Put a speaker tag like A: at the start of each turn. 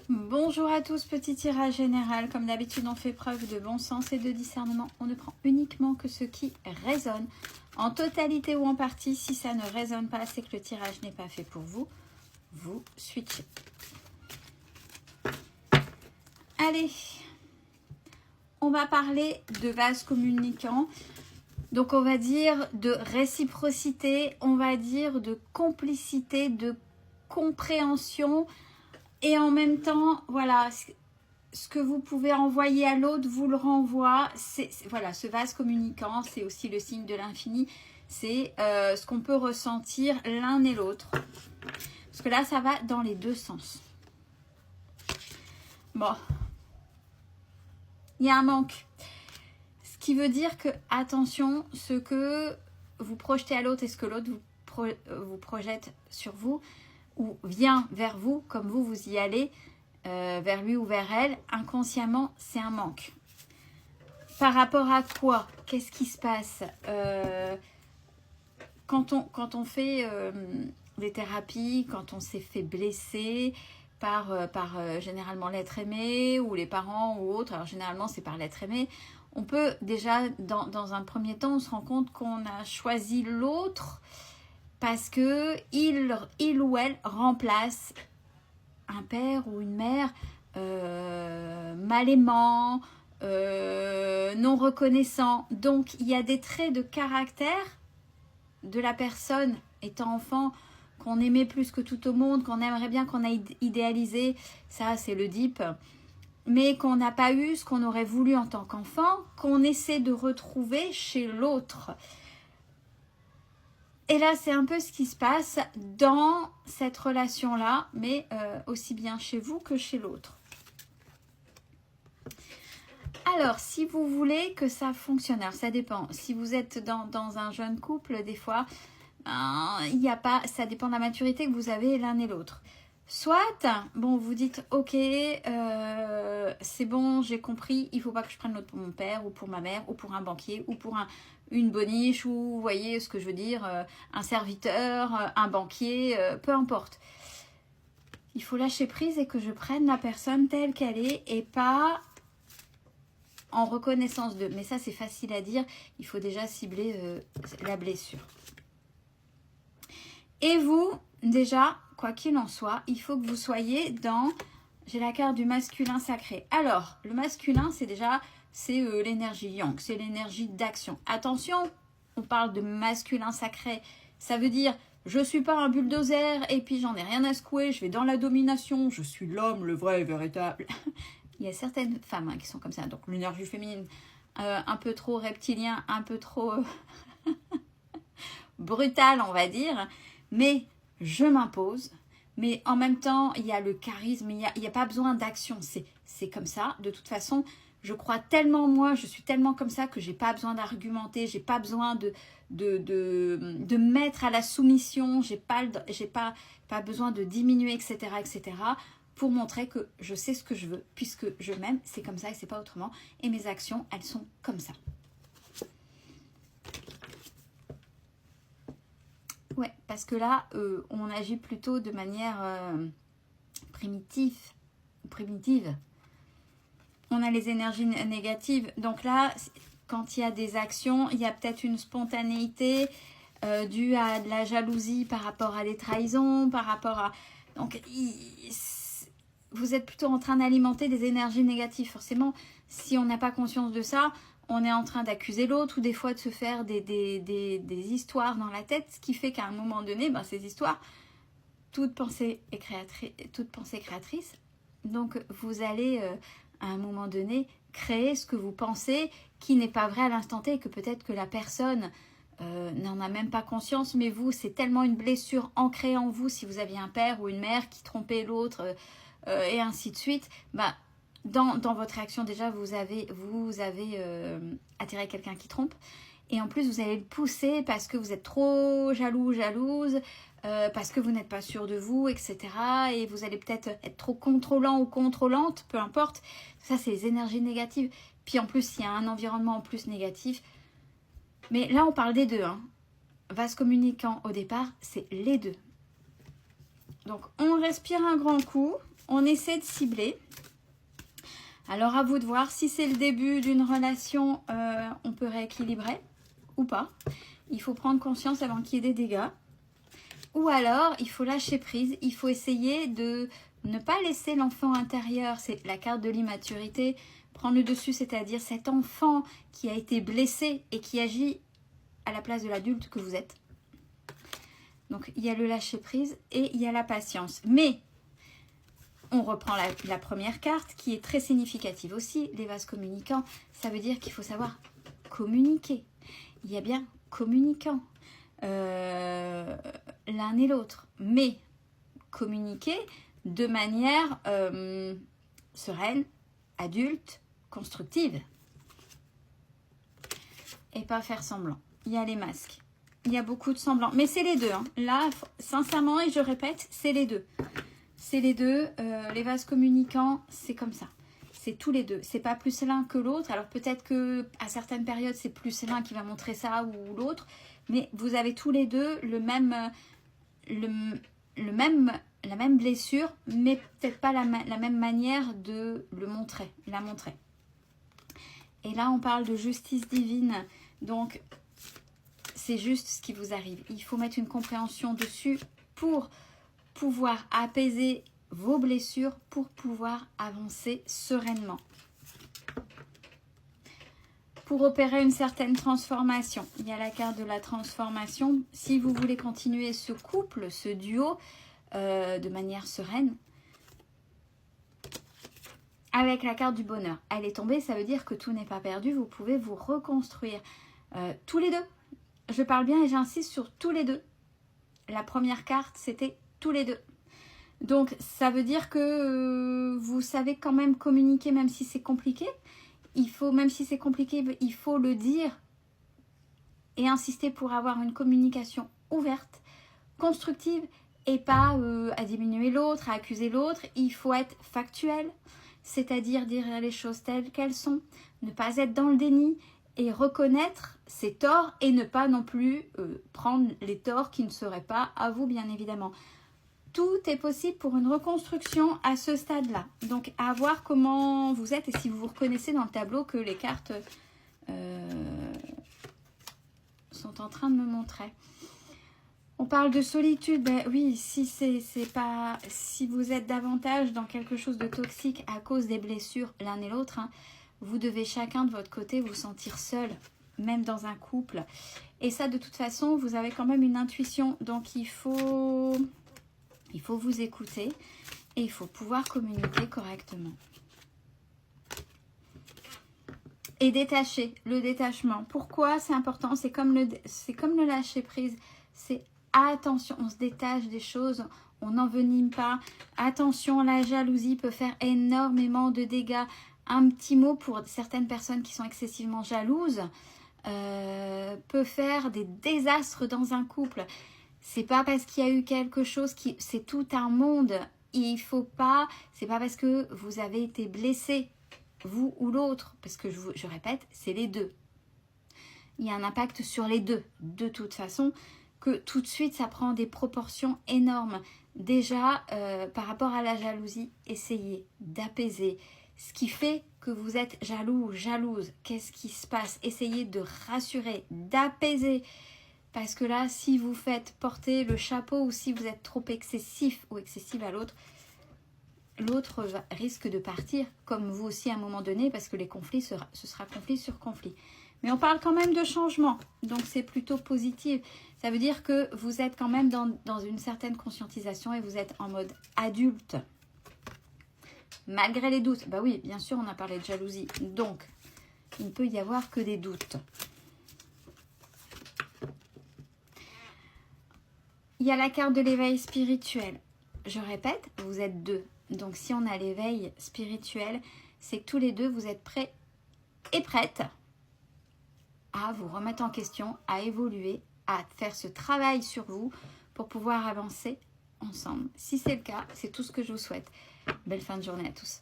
A: Bonjour à tous, petit tirage général. Comme d'habitude, on fait preuve de bon sens et de discernement. On ne prend uniquement que ce qui résonne, en totalité ou en partie. Si ça ne résonne pas, c'est que le tirage n'est pas fait pour vous. Vous switchez. Allez, on va parler de vase communicant. Donc, on va dire de réciprocité, on va dire de complicité, de compréhension. Et en même temps, voilà, ce que vous pouvez envoyer à l'autre vous le renvoie. Voilà, ce vase communicant, c'est aussi le signe de l'infini. C'est ce qu'on peut ressentir l'un et l'autre. Parce que là, ça va dans les deux sens. Bon. Il y a un manque. Ce qui veut dire que, attention, ce que vous projetez à l'autre et ce que l'autre vous projette sur vous, ou vient vers vous, comme vous y allez, vers lui ou vers elle, inconsciemment, c'est un manque. Par rapport à quoi? Qu'est-ce qui se passe? Quand on fait des thérapies, quand on s'est fait blesser par généralement l'être aimé, ou les parents ou autres, alors généralement c'est par l'être aimé, on peut déjà, dans un premier temps, on se rend compte qu'on a choisi l'autre parce que il ou elle remplace un père ou une mère mal aimant, non reconnaissant. Donc, il y a des traits de caractère de la personne étant enfant qu'on aimait plus que tout au monde, qu'on aimerait bien, qu'on a idéalisé. Ça, c'est le deep. Mais qu'on n'a pas eu ce qu'on aurait voulu en tant qu'enfant, qu'on essaie de retrouver chez l'autre. Et là, c'est un peu ce qui se passe dans cette relation-là, mais aussi bien chez vous que chez l'autre. Alors, si vous voulez que ça fonctionne, alors ça dépend. Si vous êtes dans un jeune couple, des fois, il n'y a pas, ça dépend de la maturité que vous avez l'un et l'autre. Soit, bon, vous dites, ok, c'est bon, j'ai compris, il ne faut pas que je prenne l'autre pour mon père ou pour ma mère ou pour un banquier ou pour une boniche ou, vous voyez ce que je veux dire, un serviteur, un banquier, peu importe. Il faut lâcher prise et que je prenne la personne telle qu'elle est et pas en reconnaissance d'eux. Mais ça, c'est facile à dire, il faut déjà cibler la blessure. Et vous, déjà, quoi qu'il en soit, il faut que vous soyez dans... J'ai la carte du masculin sacré. Alors, le masculin, c'est déjà... C'est l'énergie yang, c'est l'énergie d'action. Attention, on parle de masculin sacré. Ça veut dire, je ne suis pas un bulldozer et puis j'en ai rien à secouer, je vais dans la domination, je suis l'homme, le vrai, véritable. Il y a certaines femmes qui sont comme ça. Donc, l'énergie féminine, un peu trop reptilien, un peu trop brutale, on va dire. Mais je m'impose. Mais en même temps, il y a le charisme, il n'y a pas besoin d'action. C'est comme ça. De toute façon, je crois tellement en moi, je suis tellement comme ça que j'ai pas besoin d'argumenter, j'ai pas besoin de mettre à la soumission, j'ai pas besoin de diminuer, etc., pour montrer que je sais ce que je veux, puisque je m'aime, c'est comme ça et c'est pas autrement. Et mes actions, elles sont comme ça. Ouais, parce que là, on agit plutôt de manière primitive. On a les énergies négatives. Donc là, quand il y a des actions, il y a peut-être une spontanéité due à de la jalousie par rapport à des trahisons, par rapport à... Donc, vous êtes plutôt en train d'alimenter des énergies négatives. Forcément, si on n'a pas conscience de ça, on est en train d'accuser l'autre ou des fois de se faire des histoires dans la tête, ce qui fait qu'à un moment donné, ces histoires, toute pensée est créatrice. Donc, vous allez, à un moment donné, créer ce que vous pensez qui n'est pas vrai à l'instant T et que peut-être que la personne n'en a même pas conscience, mais vous, c'est tellement une blessure ancrée en vous, si vous aviez un père ou une mère qui trompait l'autre et ainsi de suite, dans votre réaction déjà, vous avez attiré quelqu'un qui trompe. Et en plus, vous allez le pousser parce que vous êtes trop jalouse, parce que vous n'êtes pas sûr de vous, etc. Et vous allez peut-être être trop contrôlant ou contrôlante, peu importe. Ça, c'est les énergies négatives. Puis en plus, il y a un environnement en plus négatif. Mais là, on parle des deux. Vase communicant, au départ, c'est les deux. Donc, on respire un grand coup. on essaie de cibler. Alors à vous de voir, si c'est le début d'une relation, on peut rééquilibrer ou pas. Il faut prendre conscience avant qu'il y ait des dégâts. Ou alors, il faut lâcher prise, il faut essayer de ne pas laisser l'enfant intérieur, c'est la carte de l'immaturité, prendre le dessus, c'est-à-dire cet enfant qui a été blessé et qui agit à la place de l'adulte que vous êtes. Donc, il y a le lâcher prise et il y a la patience. Mais, on reprend la première carte qui est très significative aussi, les vases communicants. Ça veut dire qu'il faut savoir communiquer. Il y a bien communicant, l'un et l'autre. Mais, communiquer de manière sereine, adulte, constructive. Et pas faire semblant. Il y a les masques. Il y a beaucoup de semblants. Mais c'est les deux. Hein. Là, sincèrement, et je répète, c'est les deux. C'est les deux. Les vases communicants, c'est comme ça. C'est tous les deux. C'est pas plus l'un que l'autre. Alors peut-être que à certaines périodes, c'est plus l'un qui va montrer ça ou l'autre. Mais vous avez tous les deux la même blessure, mais peut-être pas la même manière de la montrer. Et là, on parle de justice divine. Donc, c'est juste ce qui vous arrive. Il faut mettre une compréhension dessus pour pouvoir apaiser vos blessures, pour pouvoir avancer sereinement. Pour opérer une certaine transformation. Il y a la carte de la transformation. Si vous voulez continuer ce couple, ce duo, de manière sereine, avec la carte du bonheur. Elle est tombée, ça veut dire que tout n'est pas perdu. Vous pouvez vous reconstruire. Tous les deux. Je parle bien et j'insiste sur tous les deux. La première carte, c'était tous les deux. Donc, ça veut dire que vous savez quand même communiquer, même si c'est compliqué. Même si c'est compliqué, il faut le dire et insister pour avoir une communication ouverte, constructive et pas à diminuer l'autre, à accuser l'autre. Il faut être factuel, c'est-à-dire dire les choses telles qu'elles sont, ne pas être dans le déni et reconnaître ses torts et ne pas non plus prendre les torts qui ne seraient pas à vous, bien évidemment. Tout est possible pour une reconstruction à ce stade-là. Donc, à voir comment vous êtes et si vous vous reconnaissez dans le tableau que les cartes sont en train de me montrer. On parle de solitude. Ben oui, si vous êtes davantage dans quelque chose de toxique à cause des blessures l'un et l'autre, hein, vous devez chacun de votre côté vous sentir seul, même dans un couple. Et ça, de toute façon, vous avez quand même une intuition. Donc, il faut vous écouter et il faut pouvoir communiquer correctement. Et détacher, le détachement. Pourquoi c'est important? C'est comme le lâcher prise. C'est attention, on se détache des choses, on n'envenime pas. Attention, la jalousie peut faire énormément de dégâts. Un petit mot pour certaines personnes qui sont excessivement jalouses peut faire des désastres dans un couple. C'est pas parce qu'il y a eu quelque chose c'est tout un monde. Il faut pas, c'est pas parce que vous avez été blessé, vous ou l'autre, parce que je répète, c'est les deux. Il y a un impact sur les deux, de toute façon, que tout de suite ça prend des proportions énormes. Déjà, par rapport à la jalousie, essayez d'apaiser ce qui fait que vous êtes jaloux ou jalouse. Qu'est-ce qui se passe? Essayez de rassurer, d'apaiser. Parce que là, si vous faites porter le chapeau ou si vous êtes trop excessif ou excessive à l'autre, l'autre risque de partir, comme vous aussi à un moment donné, parce que les conflits, ce sera conflit sur conflit. Mais on parle quand même de changement, donc c'est plutôt positif. Ça veut dire que vous êtes quand même dans une certaine conscientisation et vous êtes en mode adulte. Malgré les doutes, bah oui, bien sûr, on a parlé de jalousie, donc il ne peut y avoir que des doutes. Il y a la carte de l'éveil spirituel. Je répète, vous êtes deux. Donc si on a l'éveil spirituel, c'est que tous les deux, vous êtes prêts et prêtes à vous remettre en question, à évoluer, à faire ce travail sur vous pour pouvoir avancer ensemble. Si c'est le cas, c'est tout ce que je vous souhaite. Belle fin de journée à tous.